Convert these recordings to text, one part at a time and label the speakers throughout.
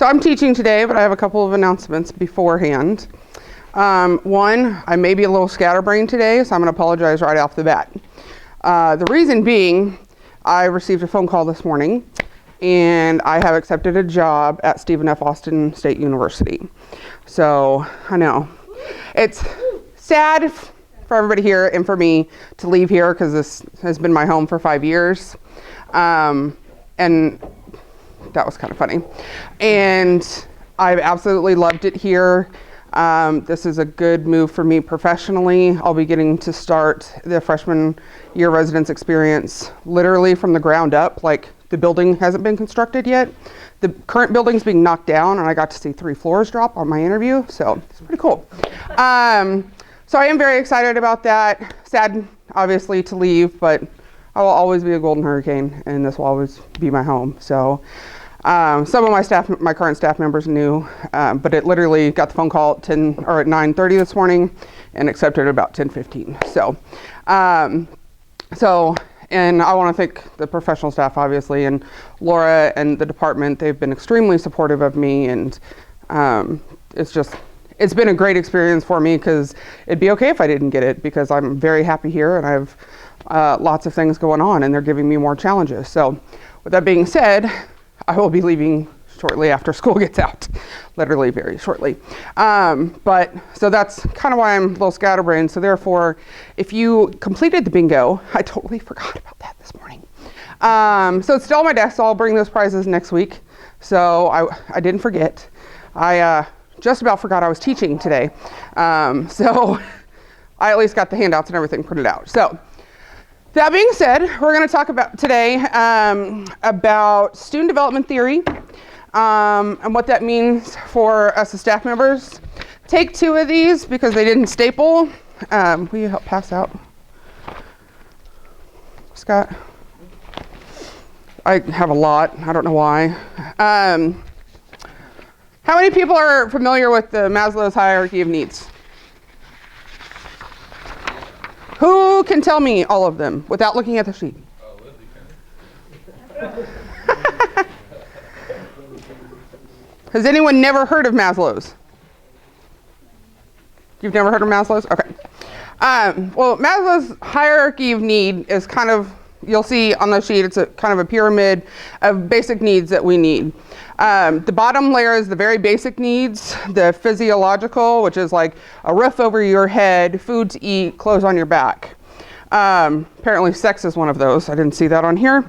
Speaker 1: So I'm teaching today, but I have a couple of announcements beforehand. One, I may be a little scatterbrained today, so I'm going to apologize right off the bat. The reason being, I received a phone call this morning, and I have accepted a job at Stephen F. Austin State University. So I know it's sad for everybody here and for me to leave here because this has been my home for 5 years. And that was kind of funny. And I've absolutely loved it here. This is a good move for me professionally. I'll be getting to start the freshman year residence experience literally from the ground up. Like, the building hasn't been constructed yet. The current building's being knocked down, and I got to see 3 floors drop on my interview, so it's pretty cool. So I am very excited about that. Sad, obviously, to leave, but I will always be a Golden Hurricane, and this will always be my home. So some of my current staff members knew, but it literally got the phone call at 9:30 this morning and accepted at about 10:15. And I want to thank the professional staff, obviously, and Laura and the department. They've been extremely supportive of me, and it's been a great experience for me, because it'd be okay if I didn't get it, because I'm very happy here and I have lots of things going on, and they're giving me more challenges. So with that being said, I will be leaving shortly after school gets out, literally very shortly. So that's kind of why I'm a little scatterbrained. So therefore, if you completed the bingo, I totally forgot about that this morning. So it's still on my desk, so I'll bring those prizes next week. So I didn't forget. I just about forgot I was teaching today. So I at least got the handouts and everything printed out. So that being said, we're going to talk about today about student development theory and what that means for us as staff members. Take 2 of these because they didn't staple. Will you help pass out, Scott? I have a lot. I don't know why. How many people are familiar with the Maslow's hierarchy of needs? Who can tell me all of them without looking at the sheet? Has anyone never heard of Maslow's? You've never heard of Maslow's? Okay. Well, Maslow's hierarchy of need is kind of, you'll see on the sheet, it's a kind of a pyramid of basic needs that we need. The bottom layer is the very basic needs, the physiological, which is like a roof over your head, food to eat, clothes on your back. Apparently sex is one of those. I didn't see that on here.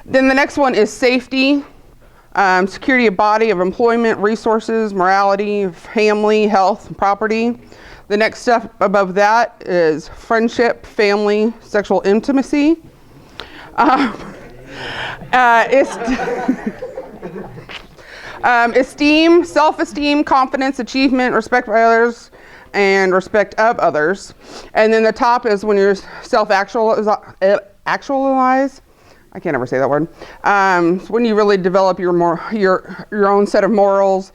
Speaker 1: Then the next one is safety, security of body, of employment, resources, morality, family, health, and property. The next step above that is friendship, family, sexual intimacy. Esteem, self-esteem, confidence, achievement, respect for others, and respect of others. And then the top is when you're self-actualize. I can't ever say that word. When you really develop your own set of morals,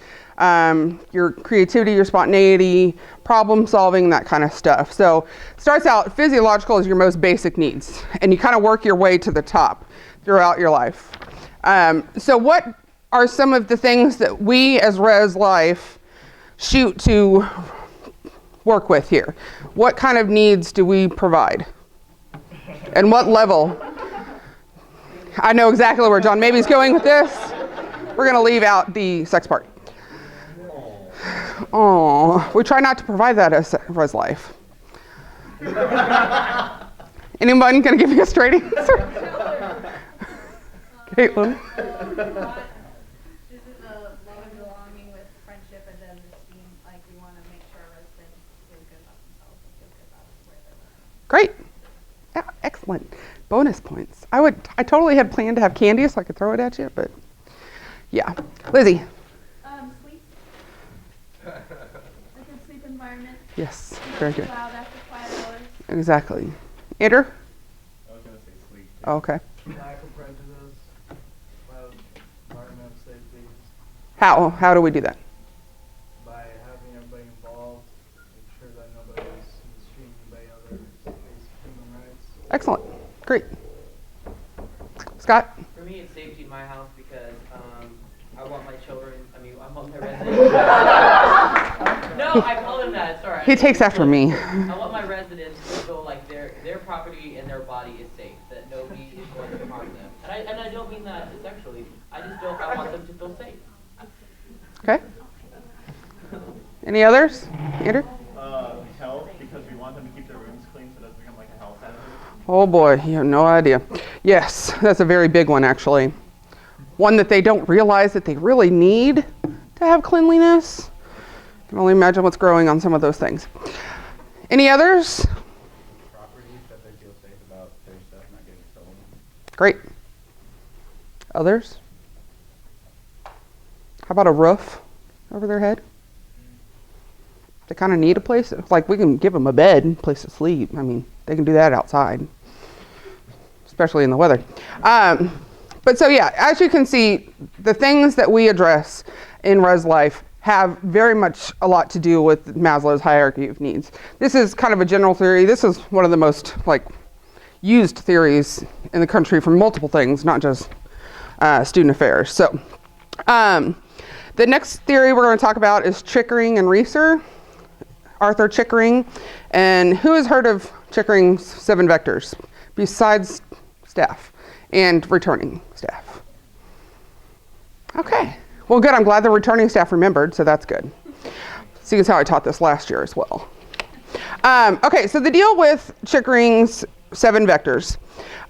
Speaker 1: your creativity, your spontaneity, problem solving, that kind of stuff. So it starts out, physiological is your most basic needs, and you kind of work your way to the top throughout your life. So what are some of the things that we as Res Life shoot to work with here? What kind of needs do we provide? And what level? I know exactly where John Maybe's going with this. We're going to leave out the sex part. Oh, we try not to provide that as Res Life. Anyone going to give me a straight answer? Caitlin?
Speaker 2: This is a love and belonging with friendship, and then esteem, like we want to make sure our residents feel good about themselves and feel good about where they're living.
Speaker 1: Great. Yeah, excellent. Bonus points. I totally had planned to have candy so I could throw it at you, but yeah. Lizzie?
Speaker 2: Sleep. Like a sleep environment.
Speaker 1: Yes, very good.
Speaker 2: Loud after quiet hours.
Speaker 1: Exactly. Andrew?
Speaker 3: I was going to say sleep.
Speaker 1: Oh, okay.
Speaker 3: Lack of prejudice, loud environment of safety,
Speaker 1: How do we do that?
Speaker 3: by having everybody involved, make sure that nobody is mistreated by others, basic human rights.
Speaker 1: Excellent. Great. Scott?
Speaker 4: For me, it's safety in my house because I want my children, I want my residents. No, I call them that, it's alright.
Speaker 1: He takes after me.
Speaker 4: I want my residents to feel like their property and their body is safe, that nobody is going to harm them. And I don't mean that sexually, I want them to feel safe.
Speaker 1: Okay. Any others? Andrew?
Speaker 5: Health, because we want them to keep their rooms clean so it doesn't become like a health hazard.
Speaker 1: Oh boy, you have no idea. Yes, that's a very big one actually. One that they don't realize that they really need to have cleanliness. I can only imagine what's growing on some of those things. Any others?
Speaker 6: Properties that they feel safe about their stuff not getting stolen.
Speaker 1: Great. Others? How about a roof over their head? They kind of need a place, like we can give them a bed, place to sleep. I mean, they can do that outside, especially in the weather. But so yeah, as you can see, the things that we address in Res Life have very much a lot to do with Maslow's hierarchy of needs. This is kind of a general theory. This is one of the most used theories in the country for multiple things, not just student affairs. So the next theory we're going to talk about is Chickering and Reeser. Arthur Chickering. And who has heard of Chickering's 7 vectors besides staff and returning staff? Okay. Well, good. I'm glad the returning staff remembered, so that's good. See, as how I taught this last year as well. Okay, so the deal with Chickering's 7 vectors.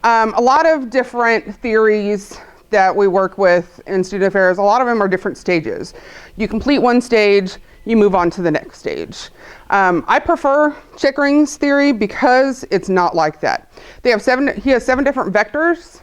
Speaker 1: A lot of different theories that we work with in student affairs, a lot of them are different stages. You complete one stage, you move on to the next stage. I prefer Chickering's theory because it's not like that. He has 7 different vectors,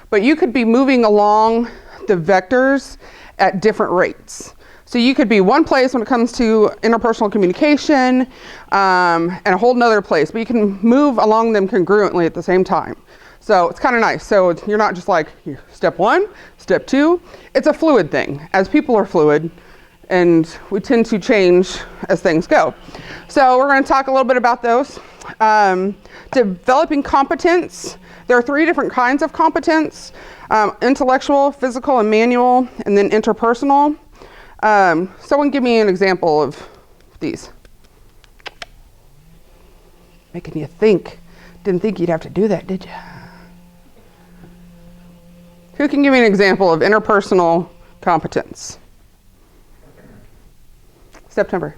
Speaker 1: but you could be moving along the vectors at different rates. So you could be one place when it comes to interpersonal communication, and a whole nother place, but you can move along them congruently at the same time. So it's kind of nice. So you're not just like step 1, step 2. It's a fluid thing, as people are fluid, and we tend to change as things go. So we're going to talk a little bit about those. Developing competence. There are 3 different kinds of competence: intellectual, physical, and manual, and then interpersonal. Someone give me an example of these. Making you think. Didn't think you'd have to do that, did you? Who can give me an example of interpersonal competence? September.